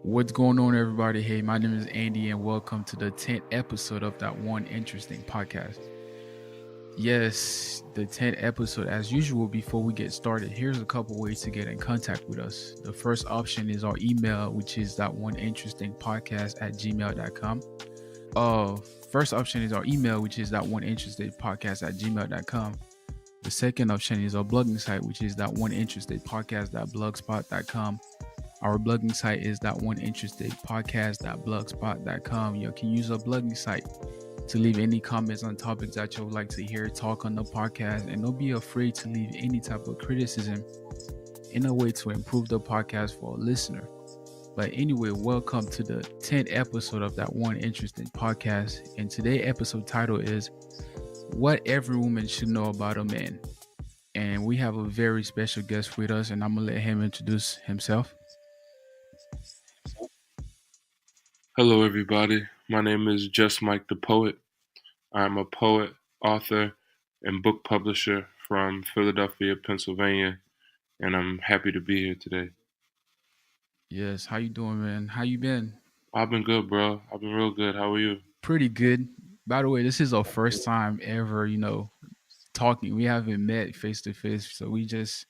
What's going on, everybody? Hey, my name is Andy, and welcome to the 10th episode of that one interesting podcast. Yes, the 10th episode. As usual, before we get started, here's a couple ways to get in contact with us. The first option is our email, which is that one interesting podcast at gmail.com. Uh, First option is our email, which is that one interesting podcast at gmail.com. The second option is our blogging site, which is that one interested podcast.blogspot.com. Our blogging site is that one interested podcast.blogspot.com. You can use our blogging site to leave any comments on topics that you would like to hear talk on the podcast, and don't be afraid to leave any type of criticism in a way to improve the podcast for a listener. But anyway, welcome to the 10th episode of that one interesting podcast. And today's episode title is What Every Woman Should Know About a Man. And we have a very special guest with us, and I'm gonna let him introduce himself. Hello, everybody. My name is Just Mike the Poet. I'm a poet, author, and book publisher from Philadelphia, Pennsylvania, and I'm happy to be here today. Yes, how you doing, man? How you been? I've been good, bro. I've been real good. How are you? Pretty good. By the way, this is our first time ever, talking. We haven't met face to face, so we just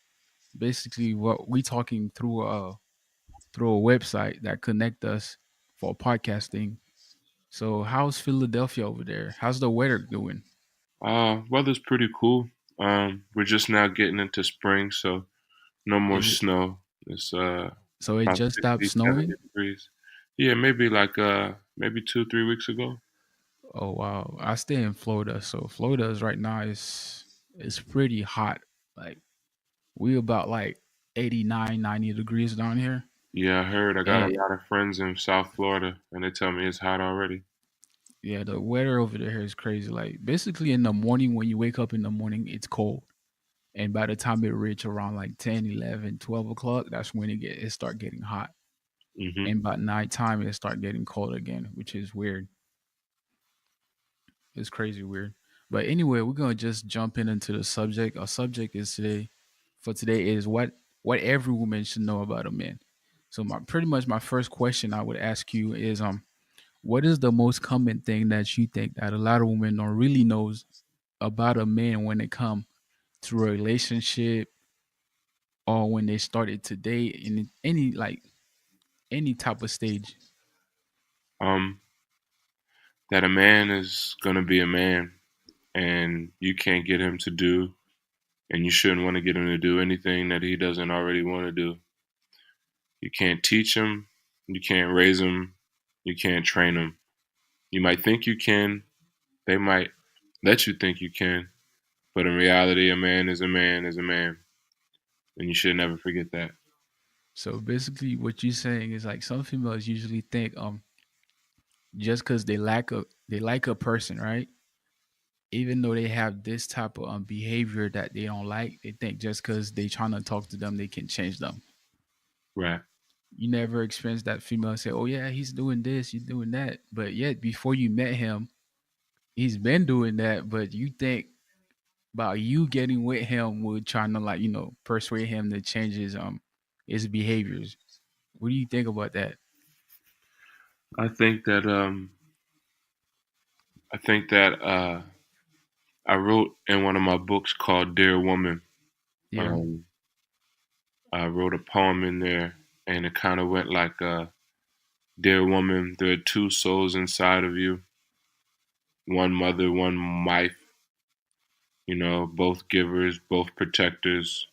basically what we talking through a website that connect us for podcasting. So how's Philadelphia over there? How's the weather doing? Weather's pretty cool. We're just now getting into spring, so no more Is it snow. It's so it about just stopped 60, 70 snowing? degrees. Yeah, maybe like maybe 2, 3 weeks ago. Oh wow. I stay in Florida, so Florida is right now is pretty hot. Like we about like 89, 90 degrees down here. Yeah, I heard. I got a And lot of friends in South Florida, and they tell me it's hot already. yeah, the weather over there is crazy. Like basically in the morning when you wake up in the morning, it's cold. And by the time it reach around like 10, 11, 12 o'clock, that's when it start getting hot. Hmm. And by nighttime it start getting cold again, which is weird. It's crazy weird. But anyway, we're gonna just jump into the subject. Our subject is today is what every woman should know about a man. So my pretty much my first question I would ask you is what is the most common thing that you think that a lot of women don't really knows about a man when it come to a relationship or when they started to date in any type of stage? Um, that a man is gonna be a man, and you can't get him to do, and you shouldn't want to get him to do anything that he doesn't already want to do. You can't teach him, you can't raise him, you can't train him. You might think you can, they might let you think you can, but in reality, a man is a man is a man, and you should never forget that. So basically what you're saying is like some females usually think just because they like a person, right? Even though they have this type of behavior that they don't like, they think just because they trying to talk to them, they can change them. Right. You never experienced that female say, "Oh yeah, he's doing this, he's doing that," but yet before you met him, he's been doing that. But you think about you getting with him, would trying to persuade him to change his behaviors. What do you think about that? I think that I think that I wrote in one of my books called Dear Woman. Yeah. Um, I wrote a poem in there, and it kind of went like, "Dear woman, there are two souls inside of you, one mother, one wife. Both givers, both protectors,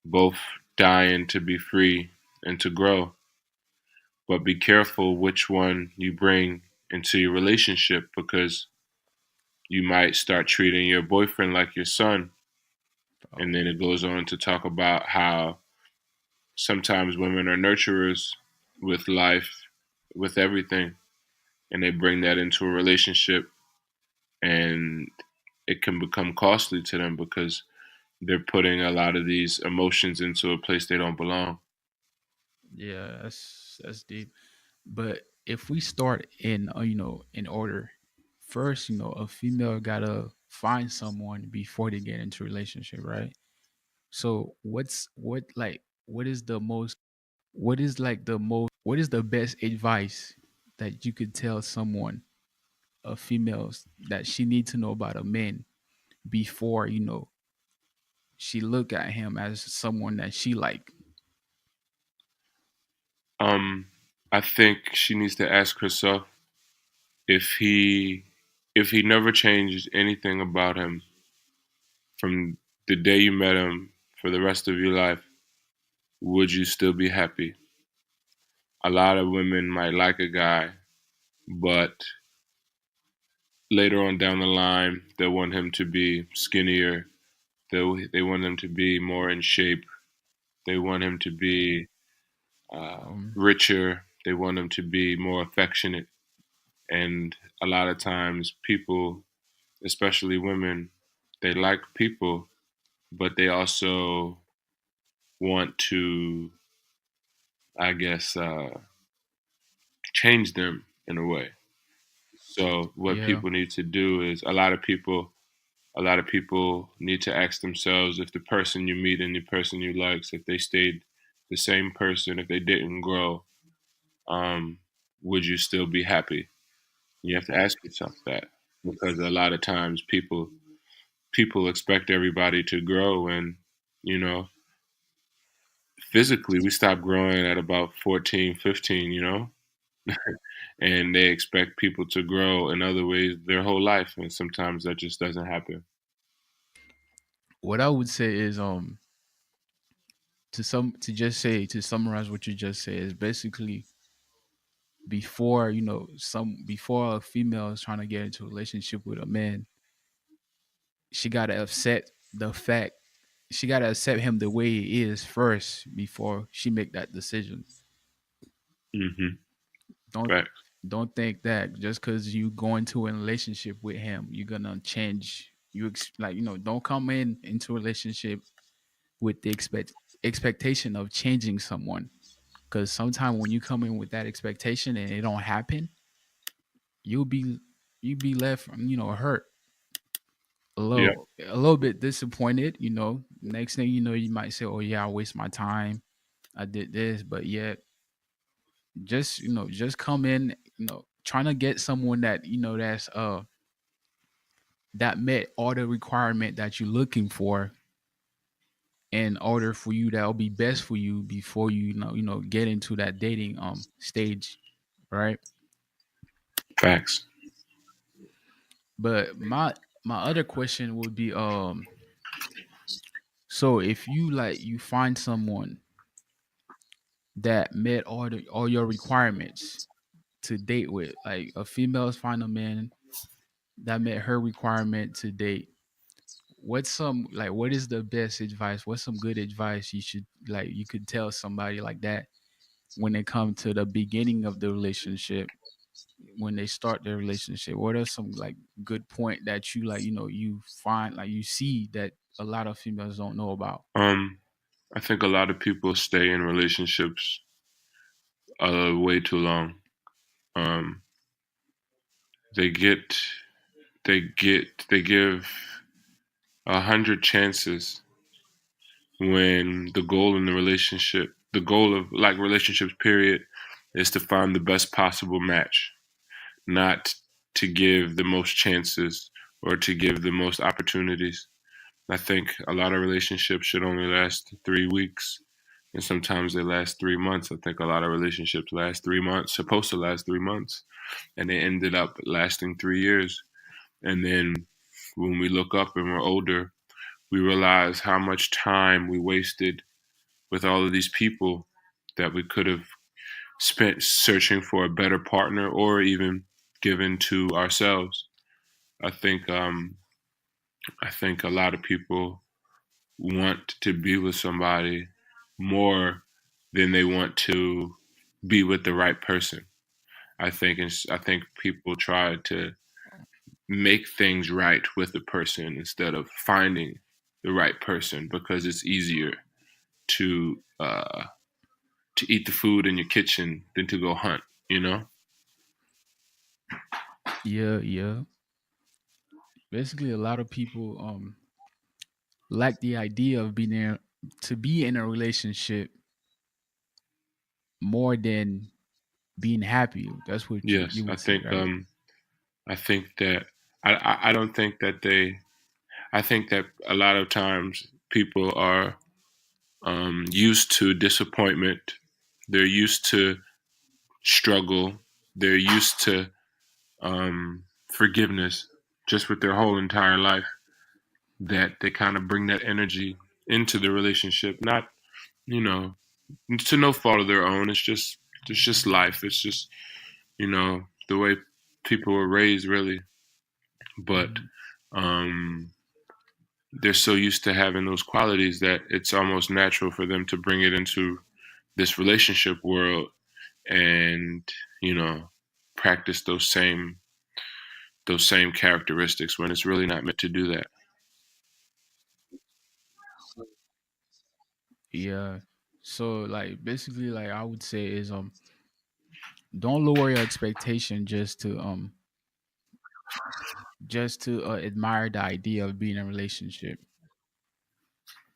both dying to be free and to grow. But be careful which one you bring into your relationship, because you might start treating your boyfriend like your son." And Oh, then it goes on to talk about how sometimes women are nurturers with life, with everything, and they bring that into a relationship, and it can become costly to them because they're putting a lot of these emotions into a place they don't belong. yeah, that's deep. But if we start in in order, first, a female gotta find someone before they get into a relationship, right? So what is the most what is the best advice that you could tell someone, a female, that she needs to know about a man before she look at him as someone that she like? Um, I think she needs to ask herself if he never changed anything about him from the day you met him for the rest of your life, would you still be happy? A lot of women might like a guy, but later on down the line, they want him to be skinnier. They want him to be more in shape. They want him to be Um, richer. They want him to be more affectionate. And a lot of times, people, especially women, they like people, but they also want to, I guess, change them in a way. So what yeah. people need to do is a lot of people need to ask themselves if the person you meet and the person you like, if they stayed the same person, if they didn't grow, um, would you still be happy? You have to ask yourself that because a lot of times people expect everybody to grow, and you know physically we stop growing at about 14, 15, and they expect people to grow in other ways their whole life, and sometimes that just doesn't happen. What I would say is to summarize what you just said is basically before before a female is trying to get into a relationship with a man, she gotta accept the fact she gotta accept him the way he is first before she make that decision. Hmm. Don't Right. don't think that just because you go into a relationship with him, you're gonna change. Don't come into a relationship with the expectation of changing someone. Because sometimes when you come in with that expectation and it don't happen, you'll be you be left hurt, Yeah. a little bit disappointed. Next thing you know, you might say, "Oh yeah, I waste my time. I did this," but yet just come in, trying to get someone that that met all the requirement that you're looking for in order for you that'll be best for you before get into that dating stage, right? Facts. But my other question would be so if you find someone that met all your requirements to date with, like a female's find a man that met her requirement to date, what is the best advice, what's some good advice you could tell somebody like that when it comes to the beginning of the relationship, when they start their relationship? What are some like good point that you find, like you see that a lot of females don't know about? Um, I think a lot of people stay in relationships way too long. Um, they get they give 100 chances when the goal of like relationships, period, is to find the best possible match, not to give the most chances or to give the most opportunities. I think a lot of relationships should only last 3 weeks, and sometimes they last 3 months. I think a lot of relationships last 3 months, supposed to last 3 months, and they ended up lasting 3 years. And then when we look up and we're older, we realize how much time we wasted with all of these people that we could have spent searching for a better partner or even given to ourselves. I think um, I think a lot of people want to be with somebody more than they want to be with the right person. I think people try to make things right with the person instead of finding the right person because it's easier to uh, to eat the food in your kitchen than to go hunt. You know. Yeah, yeah. Basically, a lot of people like the idea of being there to be in a relationship more than being happy. That's what Yes, you I would say, think right? I think that I don't think that I think that a lot of times people are used to disappointment. They're used to struggle. They're used to forgiveness just with their whole entire life. That they kind of bring that energy into the relationship. Not, you know, to no fault of their own. It's just life. It's just, the way people were raised, really. But Mhm. um, they're so used to having those qualities that it's almost natural for them to bring it into this relationship world and, you know, practice those same characteristics when it's really not meant to do that. Yeah. So like basically like I would say is don't lower your expectation just to admire the idea of being in a relationship.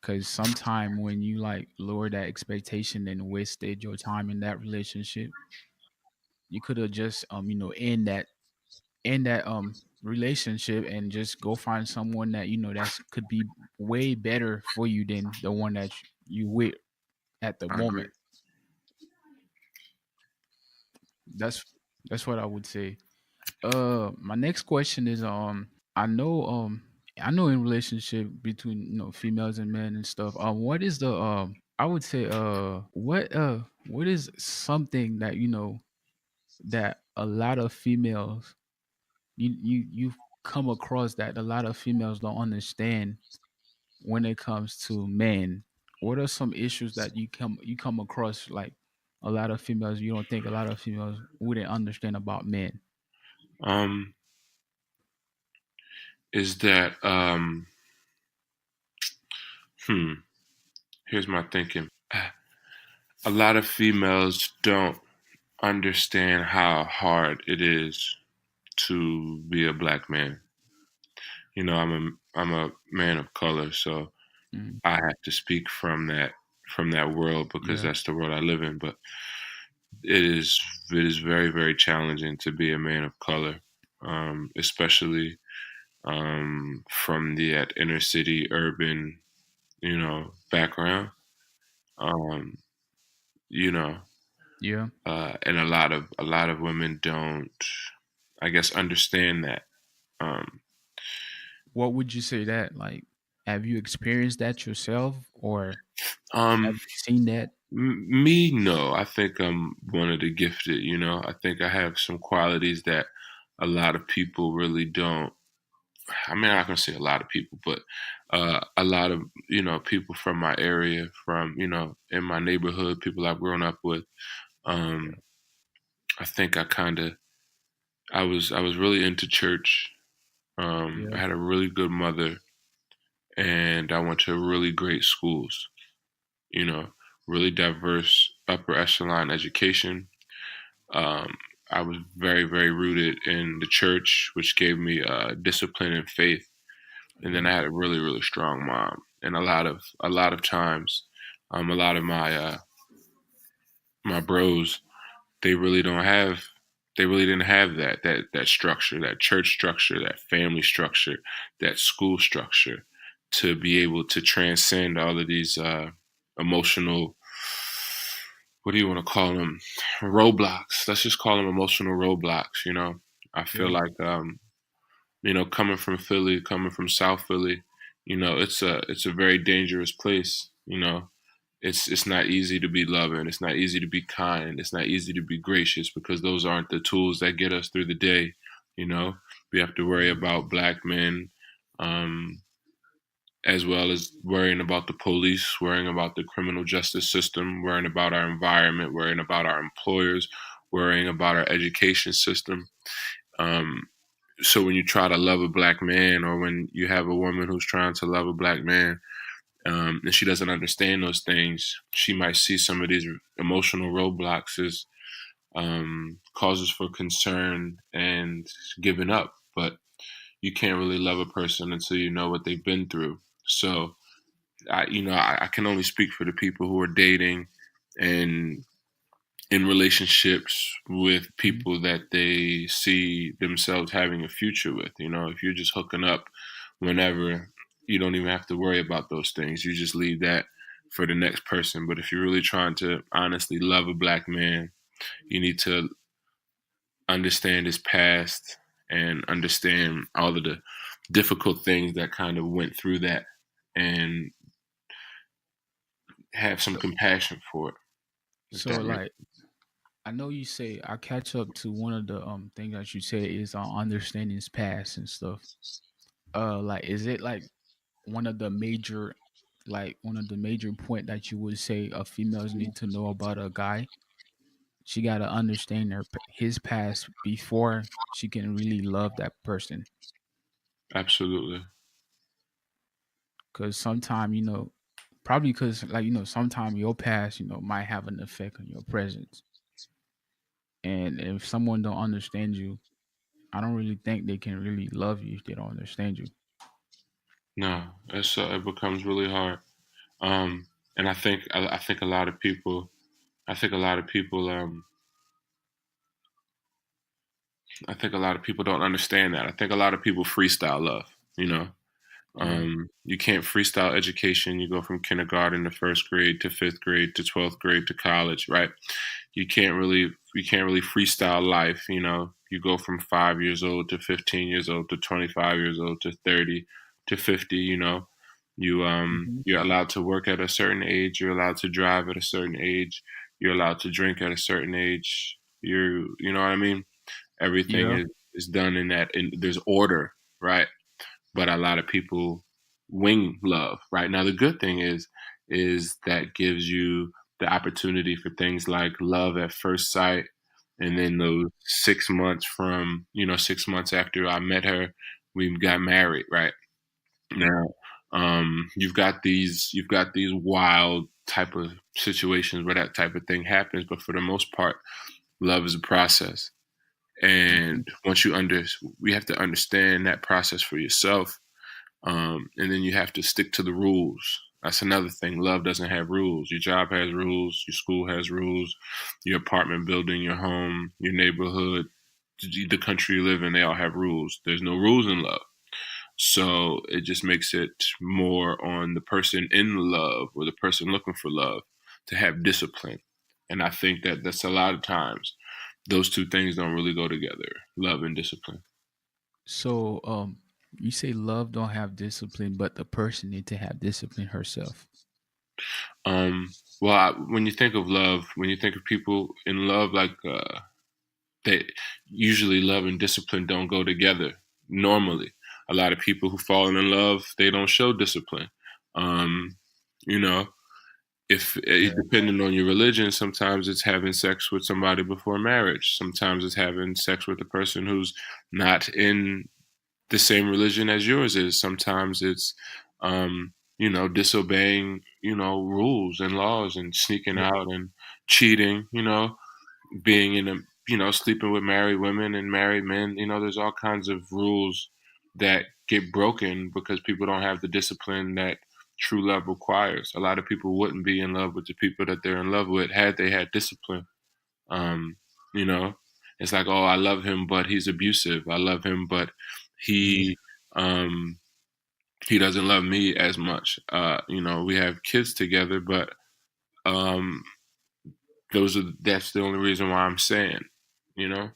Cause sometime when you like lower that expectation and wasted your time in that relationship, you could have just end that relationship and just go find someone that that's could be way better for you than the one that you with at the I agree. moment. That's that's what I would say. My next question is I know I know in relationship between females and men and stuff. What is the I would say what is something that that a lot of females you've come across that a lot of females don't understand when it comes to men? What are some issues that you come across like a lot of females you don't think a lot of females wouldn't understand about men? Um, is that hmm, here's my thinking. A lot of females don't understand how hard it is to be a black man. I'm a man of color, so Mm, I have to speak from that world because yeah, that's the world I live in. But it is very very challenging to be a man of color, especially from the inner city urban background. Um, you know, yeah. and a lot of women don't, I guess, understand that. Um, What would you say that like? Have you experienced that yourself, or have um, you seen that? Me, no. I think I'm one of the gifted. I think I have some qualities that a lot of people really don't. I mean, I'm not gonna say a lot of people, but a lot of people from my area, from in my neighborhood, people I've grown up with. Um, I think I was really into church. I Yeah, had a really good mother, and I went to really great schools. You know, really diverse upper echelon education. Um, I was very, very rooted in the church, which gave me discipline and faith. And then yeah, I had a really, really strong mom. And a lot of times, a lot of my bros, they really don't have, they really didn't have that structure, that church structure, that family structure, that school structure, to be able to transcend all of these emotional, what do you want to call them, roadblocks. Let's just call them emotional roadblocks. I feel yeah, like coming from Philly, coming from South Philly, it's a very dangerous place. It's not easy to be loving. It's not easy to be kind. It's not easy to be gracious because those aren't the tools that get us through the day. You know, we have to worry about black men, um, as well as worrying about the police, worrying about the criminal justice system, worrying about our environment, worrying about our employers, worrying about our education system. Um, so when you try to love a black man, or when you have a woman who's trying to love a black man, and she doesn't understand those things, she might see some of these emotional roadblocks as causes for concern and giving up. But you can't really love a person until you know what they've been through. So I can only speak for the people who are dating and in relationships with people that they see themselves having a future with. You know, if you're just hooking up whenever, you don't even have to worry about those things. You just leave that for the next person. But if you're really trying to honestly love a black man, you need to understand his past and understand all of the difficult things that kind of went through that, and have some So, compassion for it, if so that makes like I know you say I catch up to one of the things that you say is on understanding his past and stuff. Like is it like one of the major one of the major point that you would say a females need to know about a guy? She got to understand his past before she can really love that person. absolutely. Because sometimes probably because sometimes your past might have an effect on your presence. And if someone don't understand you, I don't really think they can really love you if they don't understand you. No, it becomes really hard. And I think a lot of people, I think a lot of people, I think a lot of people don't understand that. I think a lot of people freestyle love. You know, Yeah. you can't freestyle education. You go from kindergarten to first grade to fifth grade to 12th grade to college, right? You can't really freestyle life. You know, you go from 5 years old to 15 years old to 25 years old to 30 to 50. You know, Hmm. you're allowed to work at a certain age. You're allowed to drive at a certain age. You're allowed to drink at a certain age. You know what I mean? Everything Yeah. is done in that. And there's order, right? But a lot of people wing love. Right now, the good thing is that gives you the opportunity for things like love at first sight, and then those 6 months from 6 months after I met her, we got married. Right now, you've got these wild type of situations where that type of thing happens, but for the most part, love is a process. Hmm. And once we have to understand that process for yourself, and then you have to stick to the rules. That's another thing. Love doesn't have rules. Your job has rules. Your school has rules. Your apartment building, your home, your neighborhood, the country you live in, they all have rules. There's no rules in love. So it just makes it more on the person in love or the person looking for love to have discipline. And I think that that's a lot of times those two things don't really go together, love and discipline. So, you say love don't have discipline, but the person need to have discipline herself. Well, when you think of love, when you think of people in love, they usually love and discipline don't go together. Normally, a lot of people who fall in love, they don't show discipline. Um, you know, if Yeah. depending on your religion, sometimes it's having sex with somebody before marriage. Sometimes it's having sex with a person who's not in the same religion as yours is. Sometimes it's, disobeying, rules and laws and sneaking Yeah. out and cheating, being in a, sleeping with married women and married men. There's all kinds of rules that get broken because people don't have the discipline that true love requires. A lot of people wouldn't be in love with the people that they're in love with had they had discipline. Um, you know, it's like, oh, I love him, but he's abusive. I love him, but Yeah. he um, he doesn't love me as much. We have kids together, but um, that's the only reason why I'm saying, you know.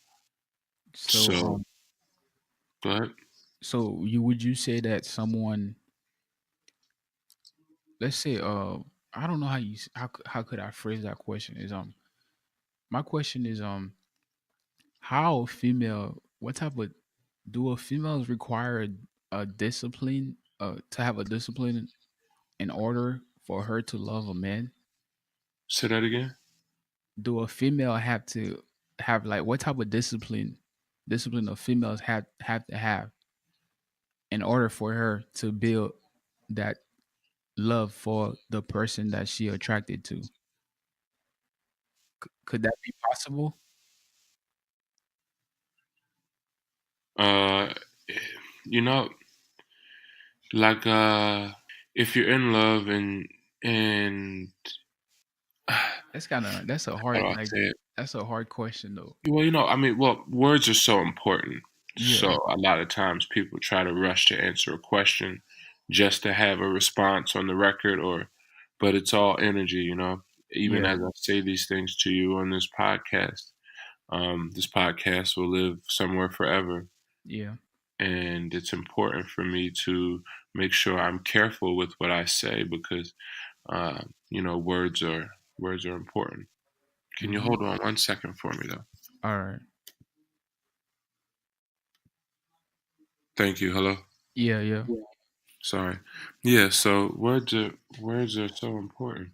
So, So, go ahead. so would you say that someone, let's say, I don't know how could I phrase that question? Is my question is how female what type of do a females require a discipline to have a discipline in order for her to love a man? Say that again. Do a female have to have like what type of discipline of females have to have in order for her to build that love for the person that she attracted to? Could that be possible? Uh, you know, like if you're in love and That's a how do hard I like say it? that's a hard question though. Well, I mean, well, words are so important. So Yeah, a lot of times people try to rush to answer a question just to have a response on the record, but it's all energy. Even yeah, as I say these things to you on this podcast will live somewhere forever. yeah. And it's important for me to make sure I'm careful with what I say because, words are important. Can you Mm-hmm. hold on 1 second for me though? All right. Thank you. Hello. Yeah, yeah, Sorry. Yeah. So words are so important.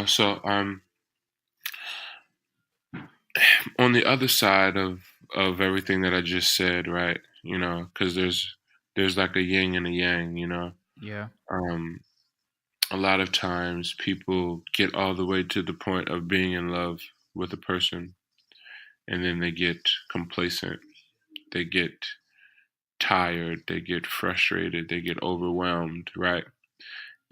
So on the other side of everything that I just said, right? Because there's like a yin and a yang. yeah, Um, a lot of times people get all the way to the point of being in love with a person, and then they get complacent, they get tired, they get frustrated, they get overwhelmed, right?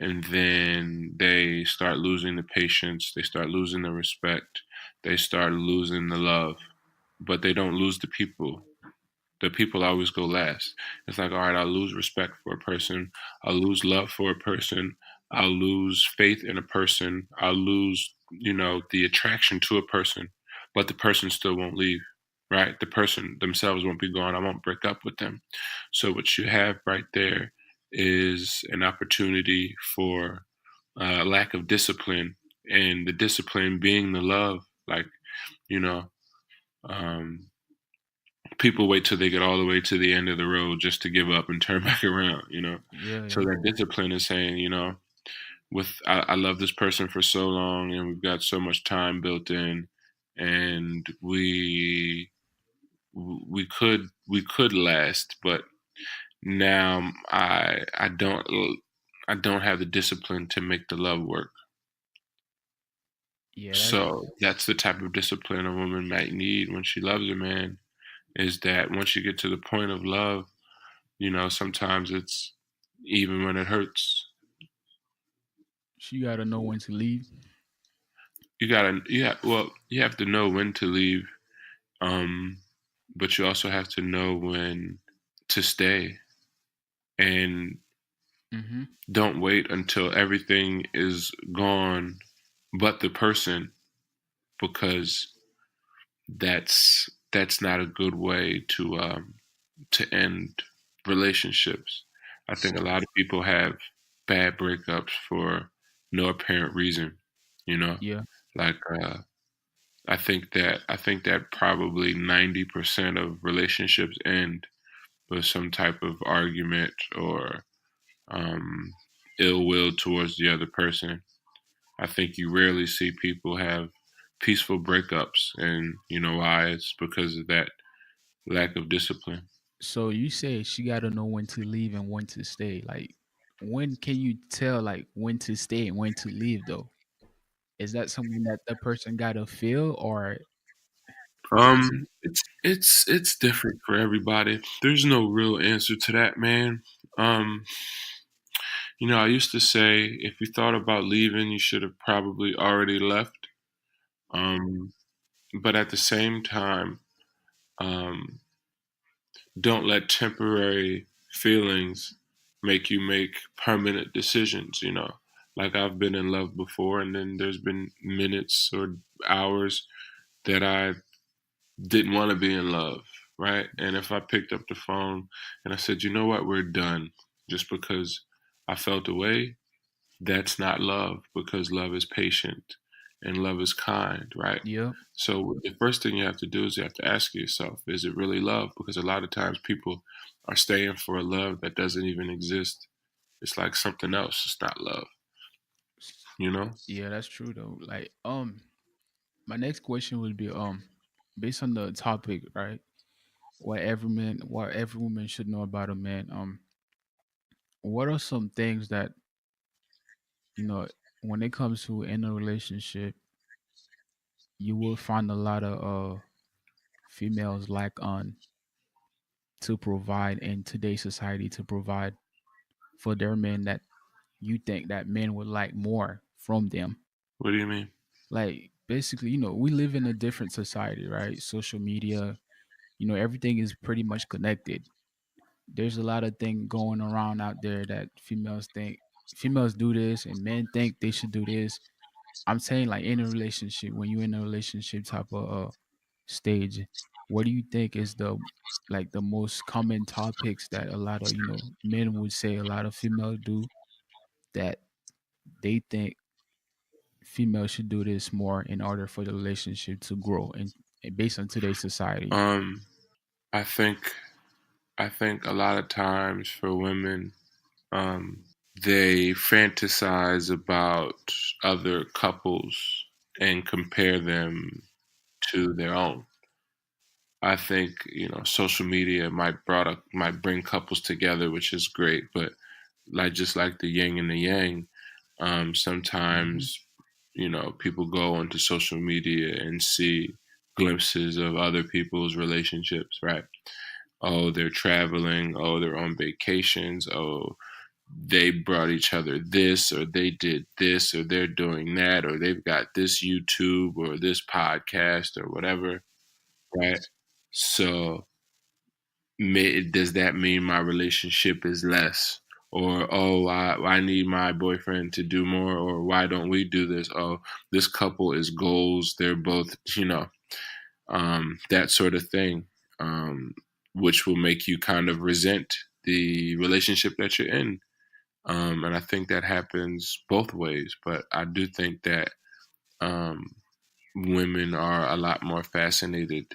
And then they start losing the patience, they start losing the respect, they start losing the love, but they don't lose the people. The people always go last. It's like, all right, I'll lose respect for a person, I'll lose love for a person, I'll lose faith in a person, I'll lose, the attraction to a person, but the person still won't leave, right? The person themselves won't be gone. I won't break up with them. So what you have right there is an opportunity for lack of discipline, and the discipline being the love. Like, you know, um, people wait till they get all the way to the end of the road just to give up and turn back around. yeah, So yeah. that discipline is saying, I love this person for so long and we've got so much time built in, and we could last, but now I don't have the discipline to make the love work. Yeah, that's So that's the type of discipline a woman might need when she loves a man, is that once you get to the point of love, sometimes it's even when it hurts. she gotta know when to leave. You have to know when to leave, um, but you also have to know when to stay, and Mm-hmm. don't wait until everything is gone but the person, because that's not a good way to end relationships. I think a lot of people have bad breakups for no apparent reason. You know, Yeah. like I think that probably 90% of relationships end with some type of argument or um, ill will towards the other person. I think you rarely see people have peaceful breakups, and you know why? It's because of that lack of discipline. So you say she gotta know when to leave and when to stay. Like, when can you tell like when to stay and when to leave though? Is that something that the person gotta feel, or It's different for everybody. There's no real answer to that, man. Um, I used to say if you thought about leaving, you should have probably already left. Um, but at the same time, um, don't let temporary feelings make you make permanent decisions. Like I've been in love before, and then there's been minutes or hours that I didn't want to be in love, right? And if I picked up the phone and I said, you know what, we're done, just because I felt away, that's not love, because love is patient and love is kind, right? yeah? So the first thing you have to do is you have to ask yourself, is it really love? Because a lot of times people are staying for a love that doesn't even exist. It's like something else. It's not love, you know? Yeah, that's true though. Like, my next question would be, based on the topic, right? What every woman should know about a man. What are some things that, you know, when it comes to in a relationship, you will find a lot of females like on to provide in today's society, to provide for their men, that you think that men would like more from them? What do you mean? like basically, we live in a different society, right? Social media, everything is pretty much connected. There's a lot of things going around out there that females do this and men think they should do this. I'm saying like in a relationship, when you're in a relationship type of stage, what do you think is the most common topics that a lot of men would say a lot of females do that they think females should do this more in order for the relationship to grow and based on today's society? Um, I think I think a lot of times for women, um, they fantasize about other couples and compare them to their own. I think social media might bring couples together, which is great, but like just like the yin and the yang, Hmm. sometimes people go onto social media and see glimpses of other people's relationships, right? Oh, they're traveling. Oh, they're on vacations. Oh, they brought each other this, or they did this, or they're doing that, or they've got this YouTube or this podcast or whatever, right? So, does that mean my relationship is less? Or, oh, I need my boyfriend to do more, or why don't we do this? Oh, this couple is goals. They're both, that sort of thing, which will make you kind of resent the relationship that you're in. And I think that happens both ways. But I do think that um, women are a lot more fascinated.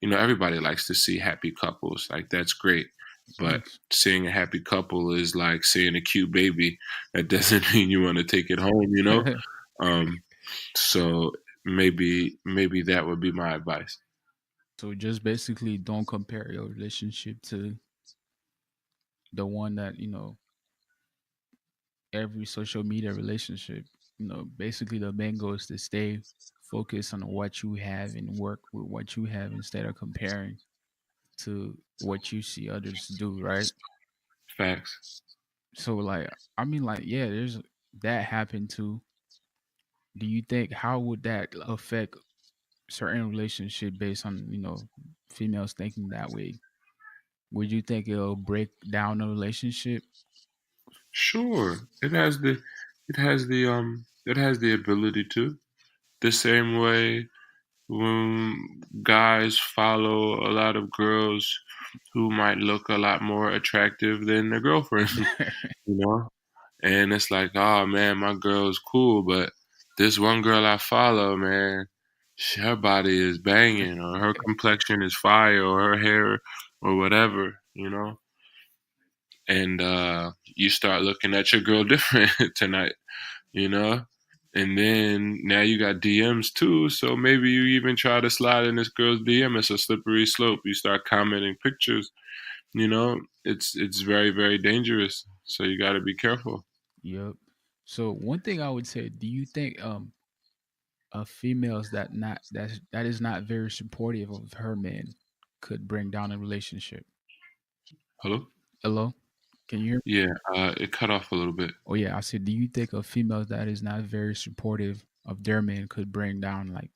Everybody likes to see happy couples. Like, that's great. But Thanks. seeing a happy couple is like seeing a cute baby. That doesn't mean you want to take it home. Um, so maybe that would be my advice. So just basically don't compare your relationship to the one that, every social media relationship. Basically the main goal is to stay focused on what you have and work with what you have instead of comparing to what you see others do, right? Facts. So like I mean like yeah, there's that happened too. Do you think how would that affect certain relationship based on, females thinking that way? Would you think it'll break down a relationship? Sure. It has the ability to. The same way when guys follow a lot of girls who might look a lot more attractive than their girlfriend, you know? And it's like, oh man, my girl's cool, but this one girl I follow, man, her body is banging, or her complexion is fire, or her hair, or whatever. And you start looking at your girl different tonight, you know? And then now you got DMs too, so maybe you even try to slide in this girl's DM. It's a slippery slope. You start commenting pictures, it's very, very dangerous. So you got to be careful. Yep. So one thing I would say, do you think females that is not very supportive of her man could bring down a relationship? Hello? Hello? Can you hear me? Yeah, it cut off a little bit. Oh yeah, I said, do you think a female that is not very supportive of their man could bring down like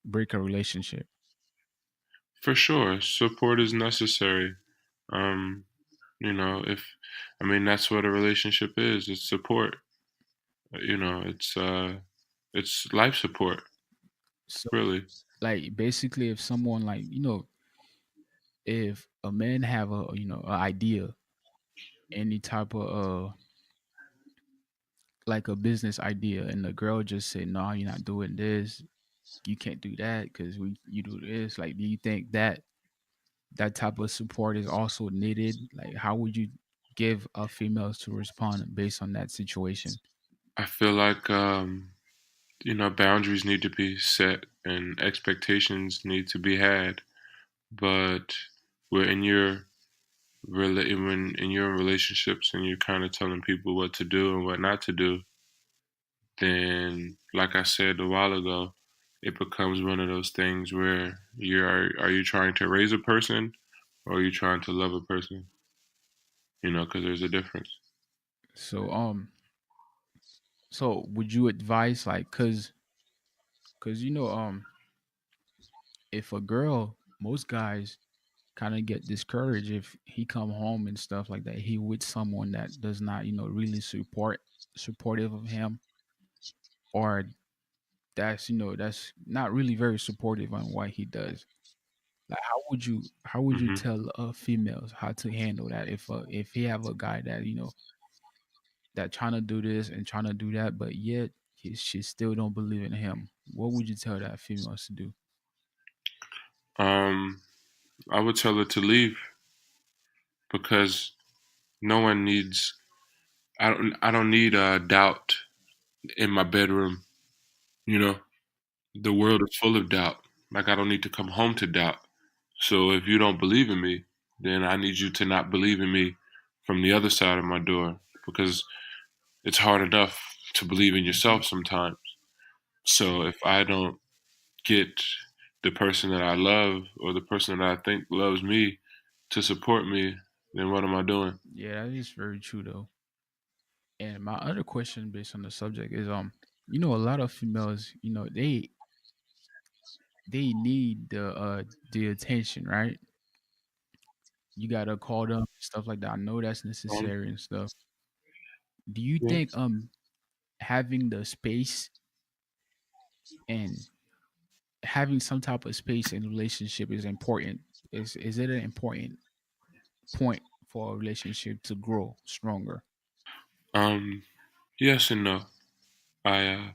break a relationship? For sure, support is necessary. Um, if I mean that's what a relationship is. It's support. It's life support, So really. like basically if someone like, if a man have a an idea, any type of like a business idea and the girl just say, no, you're not doing this, you can't do that because we you do this, like do you think that type of support is also needed? Like how would you give a females to respond based on that situation? I feel like boundaries need to be set and expectations need to be had. But when in your when in your relationships and you're kind of telling people what to do and what not to do, then like I said a while ago, it becomes one of those things where are you trying to raise a person or are you trying to love a person? Because there's a difference. So so would you advise like cuz because if a girl, most guys kind of get discouraged if he come home and stuff like that. He with someone that does not, really supportive of him, or that's not really very supportive on what he does. Like, how would you Hmm. tell females how to handle that if he have a guy that that trying to do this and trying to do that, but yet she still don't believe in him? What would you tell that females to do? Um, I would tell her to leave because no one needs. I don't need doubt in my bedroom. You know, the world is full of doubt. Like I don't need to come home to doubt. So if you don't believe in me, then I need you to not believe in me from the other side of my door because it's hard enough to believe in Hmm. yourself sometimes. So if I don't get the person that I love or the person that I think loves me to support me, then what am I doing? Yeah, that is very true though. And my other question based on the subject is a lot of females, they need the attention, right? You gotta call them, stuff like that. I know that's Um, necessary and stuff. Do you yeah. think having the space and having some type of space in a relationship is important? Is it an important point for a relationship to grow stronger? Um, yes and no. I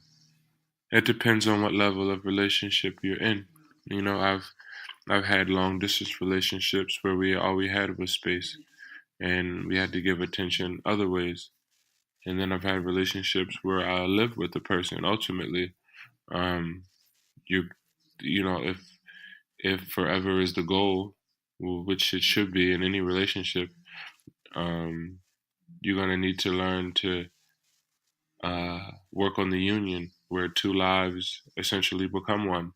It depends on what level of relationship you're in. I've had long distance relationships where we all we had was space and we had to give attention other ways. And then I've had relationships where I live with the person. Ultimately, um, you if forever is the goal, which it should be in any relationship, um, you're gonna need to learn to work on the union where two lives essentially become one,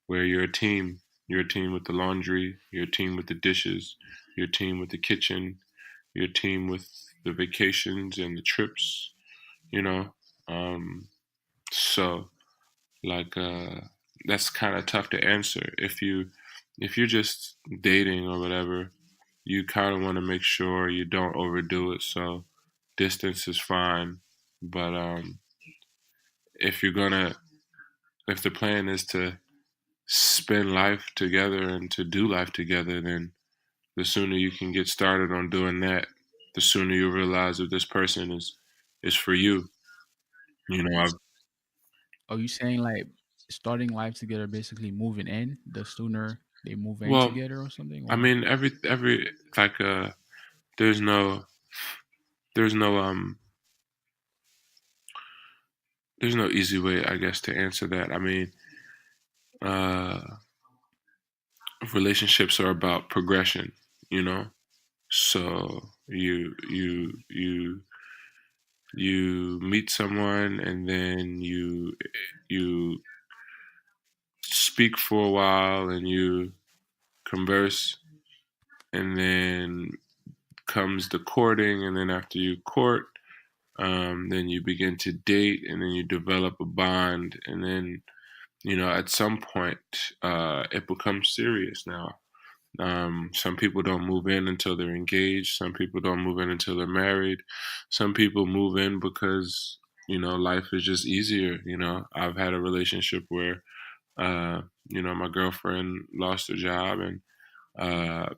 where you're a team. You're a team with the laundry, you're a team with the dishes, you're a team with the kitchen, you're a team with the vacations and the trips, you know. Um, so like that's kind of tough to answer. If you're just dating or whatever, you kind of want to make sure you don't overdo it. So distance is fine, but if you're gonna if the plan is to spend life together and to do life together, then the sooner you can get started on doing that, the sooner you realize that this person is for you. You know, I've Are you saying like starting life together, basically moving in, the sooner they move in well, together or something? I Or mean, every like there's no there's no there's no easy way, I guess, to answer that. I mean, uh, relationships are about progression. You know, so you meet someone and then you speak for a while and you converse and then comes the courting and then after you court then you begin to date and then you develop a bond and then at some point it becomes serious now. Some people don't move in until they're engaged. Some people don't move in until they're married. Some people move in because life is just easier. I've had a relationship where my girlfriend lost her job and uh,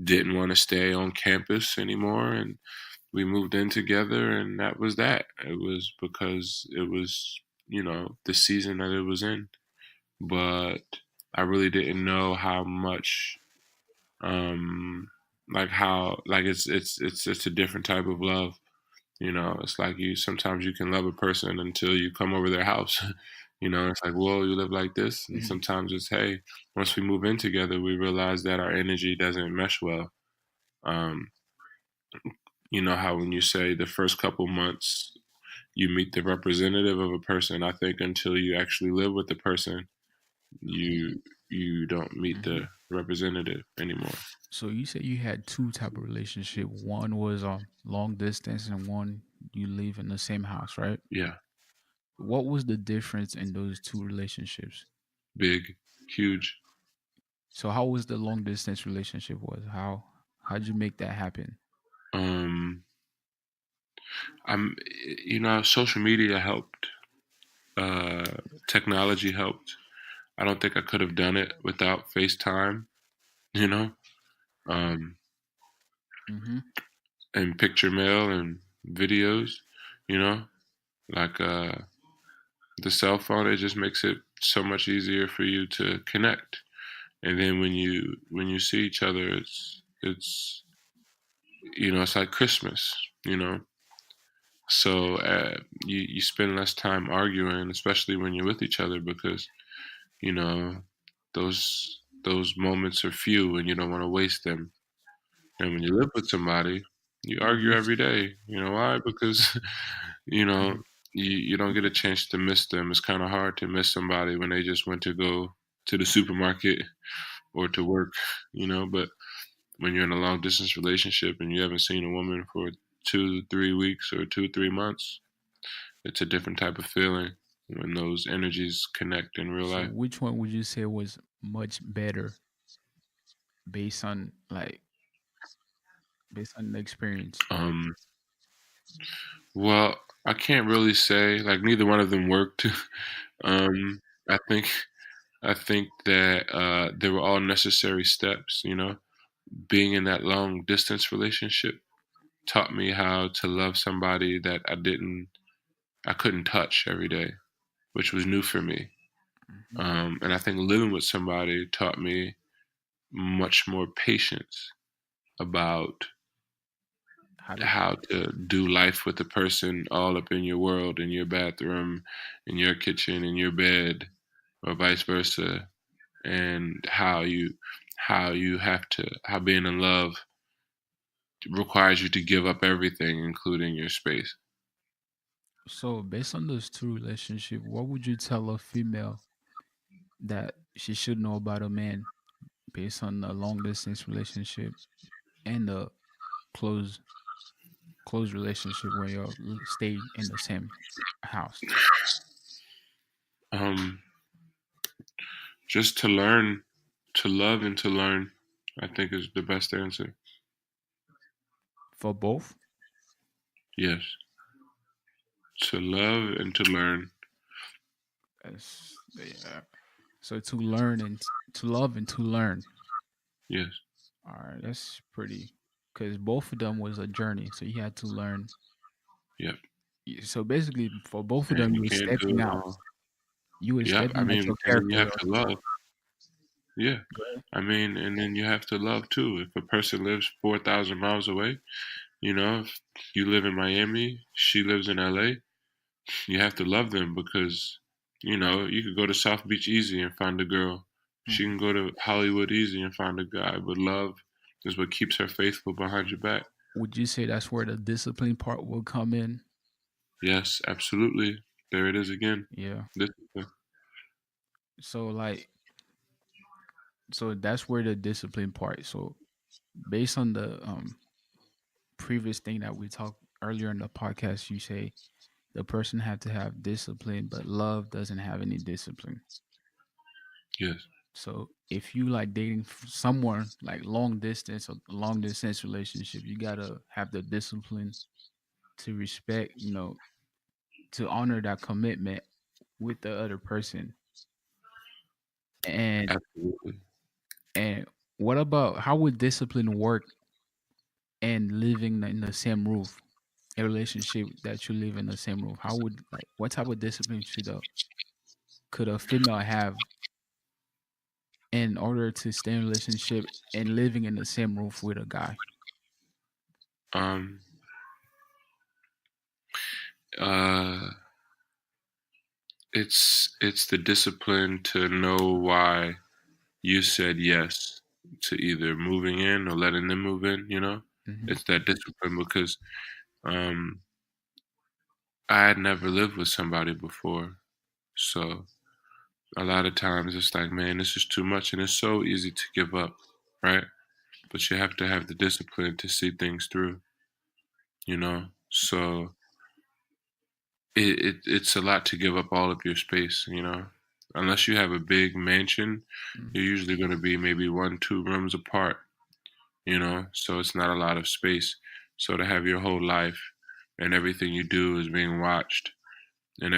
didn't want to stay on campus anymore, and we moved in together, and that was that. It was because it was the season that it was in, but I really didn't know how much like how like it's a different type of love. It's like you sometimes you can love a person until you come over their house. It's like, whoa, you live like this. And Mhm. sometimes it's, hey, once we move in together, we realize that our energy doesn't mesh well. Um, you know how when you say the first couple months you meet the representative of a person, I think until you actually live with the person, you don't meet Mhm. the representative anymore. So you said you had two type of relationship. One was long distance, and one you live in the same house, right? Yeah. What was the difference in those two relationships? Big, huge. So how was the long distance relationship was? How'd you make that happen? Um, I'm, social media helped. Uh, Technology helped. I don't think I could have done it without FaceTime, you know, um, Mm-hmm. and picture mail and videos, you know, like the cell phone. It just makes it so much easier for you to connect. And then when you see each other, it's it's like Christmas, you know. So you spend less time arguing, especially when you're with each other, because you know those moments are few, and you don't want to waste them. And when you live with somebody, you Would argue you? every day. You know why? Because you know Mhm. you don't get a chance to miss them. It's kind of hard to miss somebody when they just went to go to the supermarket or to work. But when you're in a long distance relationship and you haven't seen a woman for 2 3 weeks or 2 3 months, it's a different type of feeling when those energies connect in real So life. which one would you say was much better based on the experience? Um, well, I can't really say like neither one of them worked. um, I think I think that they were all necessary steps. Being in that long distance relationship taught me how to love somebody that I couldn't touch every day, which was new for me. Mhm. And I think living with somebody taught me much more patience about How to how to do life with a person all up in your world, in your bathroom, in your kitchen, in your bed, or vice versa, and how being in love requires you to give up everything, including your space. So based on those two relationships, what would you tell a female that she should know about a man based on the long distance relationship and the close close relationship where you stay in the same house? Um, just to learn, to love and to learn, I think is the best answer. For both? Yes, to love and to learn. Yeah. So to learn and to love and to learn. Yes. All right, that's pretty. Because both of them was a journey, so you had to learn. Yep. So basically, for both of And them, you you were can't do stepping it out. all. You were Yep. I stepping out mean, your and then you character. have to love. Yeah. Go ahead. I mean, and then you have to love too. If a person lives 4,000 miles away, if you live in Miami, she lives in LA, you have to love them because, you could go to South Beach easy and find a girl. She Mhm. can go to Hollywood easy and find a guy, but love is what keeps her faithful behind your back. Would you say that's where the discipline part will come in? Yes, absolutely. There it is again. Yeah. Discipline. So like, so that's where the discipline part. So based on the previous thing that we talked earlier in the podcast, you say the person had to have discipline, but love doesn't have any discipline. Yes. So if you like dating someone like long distance or long distance relationship, you gotta have the discipline to respect, to honor that commitment with the other person. And Absolutely. and what about how would discipline work and living in the same roof? A relationship that you live in the same roof. How would like what type of discipline could a female have in order to stay in a relationship and living in the same roof with a guy? Um, uh, it's the discipline to know why you said yes to either moving in or letting them move in. Hmm. It's that discipline because um, I had never lived with somebody before, so a lot of times it's like, man, this is too much, and it's so easy to give up, right? But you have to have the discipline to see things through. So it's a lot to give up all of your space, unless you have a big mansion. Mm, You're usually going to be maybe 1, 2 rooms apart, so it's not a lot of space. So to have your whole life and everything you do is being watched, and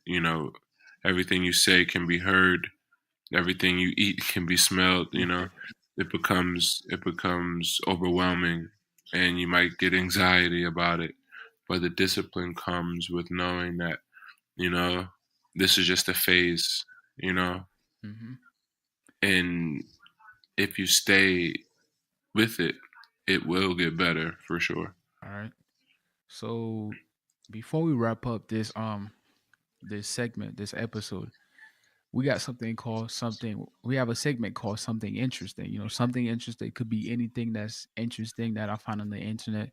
you know everything you say can be heard, everything you eat can be smelled, it becomes overwhelming, and you might get anxiety about it. But the discipline comes with knowing that, you know this is just a phase, you know mhm. and if you stay with it, it will get better for sure. All right. So before we wrap up this segment, this episode, we got something called something. We have a segment called something interesting. Something interesting could be anything that's interesting that I find on the internet.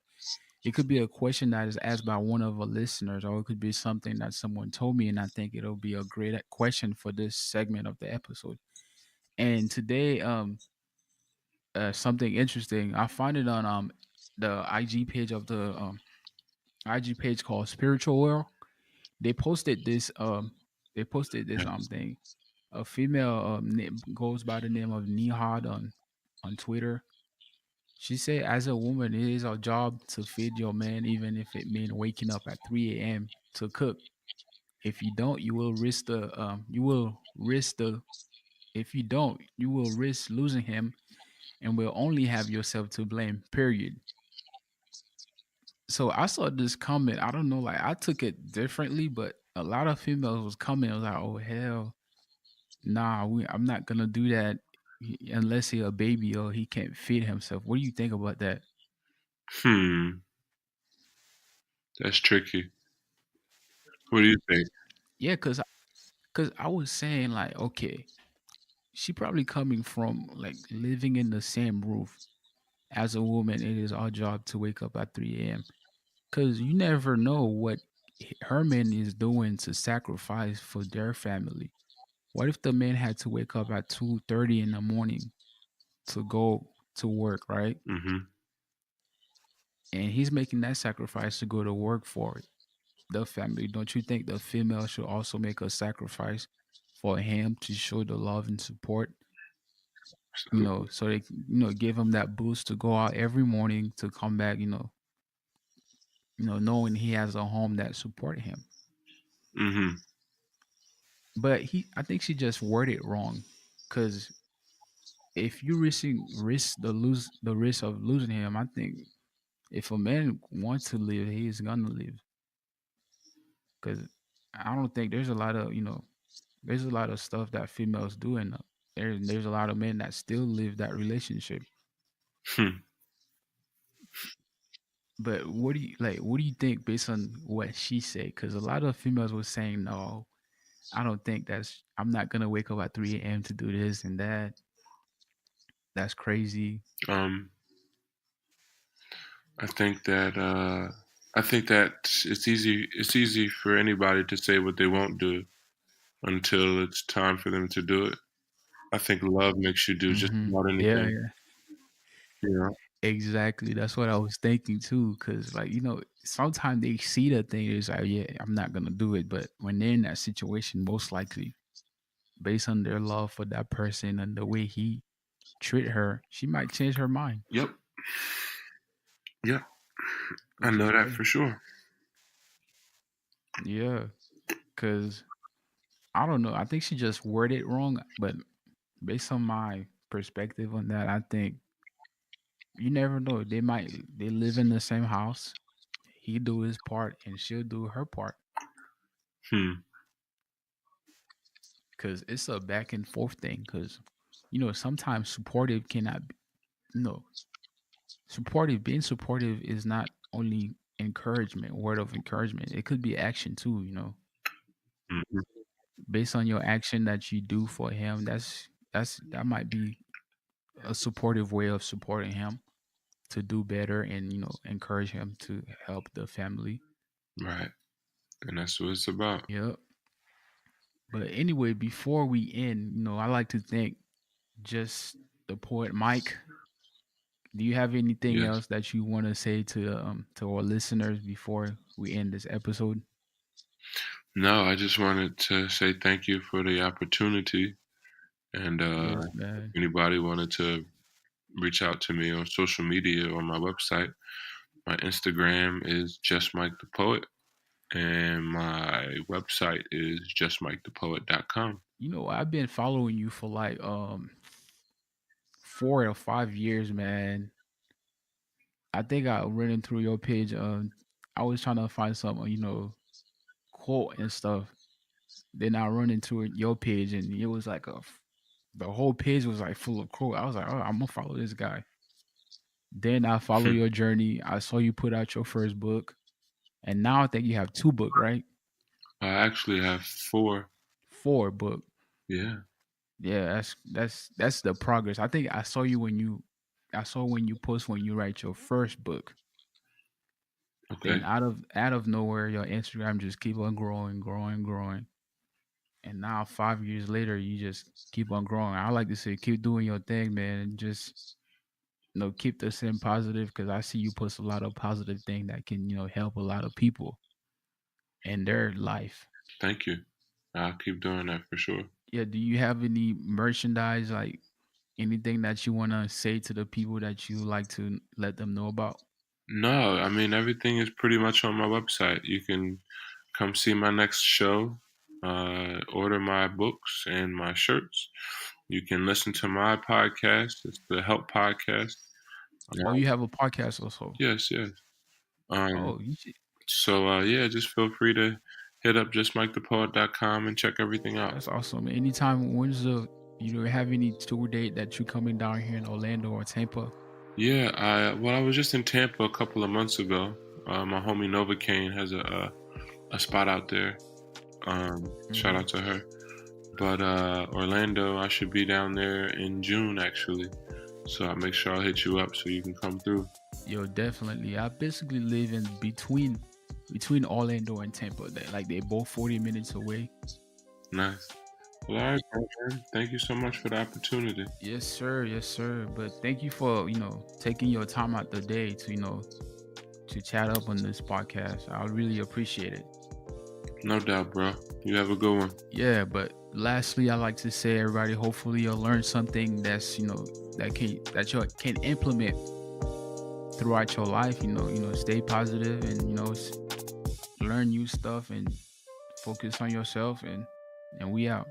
It could be a question that is asked by one of our listeners, or it could be something that someone told me, and I think it'll be a great question for this segment of the episode. And today, something interesting. I find it on the IG page of the IG page called Spiritual World. They posted this thing. A female goes by the name of Nihad on Twitter. She said, as a woman, it is our job to feed your man, even if it means waking up at 3 a.m. to cook. If you don't, if you don't, you will risk losing him and will only have yourself to blame. Period. So I saw this comment. I don't know, like I took it differently, but a lot of females was coming. I was like, oh hell, nah, I'm not gonna do that unless he a baby or he can't feed himself. What do you think about that? Hmm, that's tricky. What do you think? Yeah, cause I was saying like, okay, she probably coming from like living in the same roof as a woman. It is our job to wake up at 3 a.m. Cause you never know what her man is doing to sacrifice for their family. What if the man had to wake up at 2:30 in the morning to go to work, right? Hmm. And he's making that sacrifice to go to work for the family. Don't you think the female should also make a sacrifice for him to show the love and support? Absolutely. So they give him that boost to go out every morning to come back, knowing he has a home that support him. Hmm. But I think she just worded it wrong, because if you risk the risk of losing him, I think if a man wants to live, he's gonna live. Because I don't think there's a lot of stuff that females do, and there's a lot of men that still live that relationship. Hmm. But what do you like? What do you think based on what she said? Because a lot of females were saying, "No, I don't think that's. I'm not gonna wake up at 3 a.m. to do this and that. That's crazy." Um, I think that it's easy. It's easy for anybody to say what they won't do until it's time for them to do it. I think love makes you do just about Yeah, anything. yeah, You know. exactly. That's what I was thinking too. Because sometimes they see the thing, it's like, yeah, I'm not gonna do it. But when they're in that situation, most likely, based on their love for that person and the way he treat her, she might change her mind, Yep. Yep. I which know is that great. for sure. Yeah, because I don't know. I think she just worded it wrong, but based on my perspective on that, I think you never know. They live in the same house. He do his part and she'll do her part, Hmm. because it's a back and forth thing. Because sometimes supportive cannot, you know, being supportive is not only encouragement, word of encouragement. It could be action too. Hmm. Based on your action that you do for him, that might be a supportive way of supporting him to do better, and encourage him to help the family. Right. And that's what it's about. Yep. But anyway, before we end, I like to thank just the poet Mike. Do you have anything Yes. else that you want to say to our listeners before we end this episode? No, I just wanted to say thank you for the opportunity. And Yes, if man. anybody wanted to reach out to me on social media or my website, my Instagram is just Mike the Poet, and my website is justmikethepoet.com. I've been following you for like 4 or 5 years, man. I think I running through your page. I was trying to find some, quote and stuff. Then I run into your page, and it was like the whole page was like full of quote. I was like, oh, I'm gonna follow this guy. Then I follow your journey. I saw you put out your first book, and now I think you have two book, right? I actually have four. Four book. Yeah. Yeah, that's the progress. I think I saw when you post when you write your first book. Okay. Then out of nowhere, your Instagram just keep on growing, growing, growing. And now 5 years later, you just keep on growing. I like to say, keep doing your thing, man, and just keep the same positive because I see you post a lot of positive thing that can help a lot of people in their life. Thank you. I'll keep doing that for sure. Yeah, do you have any merchandise like anything that you want to say to the people that you like to let them know about? No, I mean, everything is pretty much on my website. You can come see my next show, order my books and my shirts. You can listen to my podcast. It's the Help Podcast. Oh, you have a podcast also. Yes, yes. Um, Oh, you should, so, yeah, just feel free to hit up justmikethepoet.com and check everything out. that's awesome. Anytime, when's the have any tour date that you coming down here in Orlando or Tampa? Yeah, I was just in Tampa a couple of months ago. My homie Novocaine has a spot out there. Shout Hmm. out to her. But Orlando, I should be down there in June actually. So I'll make sure I'll hit you up so you can come through. Yo, definitely. I basically live in between Orlando and Tampa. They're both 40 minutes away. Nice. Well, all right, man. Thank you so much for the opportunity. Yes, sir. Yes, sir. But thank you for taking your time out the day to to chat up on this podcast. I really appreciate it. No doubt, bro. You have a good one. Yeah, but lastly, I like to say, everybody, hopefully you'll learn something that's that you can implement throughout your life. Stay positive and learn new stuff and focus on yourself and we out.